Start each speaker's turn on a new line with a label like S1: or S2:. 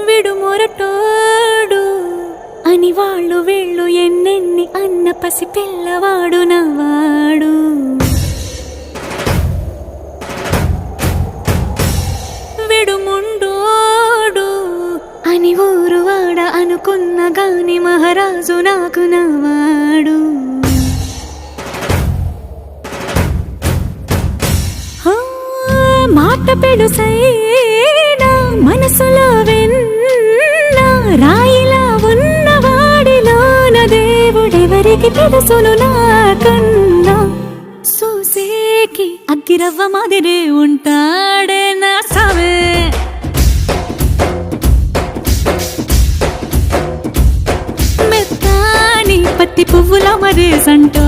S1: విడు మొరటోడు అని వాళ్ళు వీళ్ళు ఎన్నెన్ని అన్న పసి పిల్లవాడు నవ్వాడు. విడు ముండోడు అని ఊరు వాడ అనుకున్న గాని మహారాజు నాకు నవ్వాడు. మాట పెడుసైనా మనసులో వెన్న రాయిలా ఉన్నవాడిలోన దేవుడెవరికి తెలుసును నాకన్నా. సూసేకి అగ్గిరవ్వ మాదిరే ఉంటాడే నా సావే. మెత్తాని పత్తి పువ్వుల మరే సంటో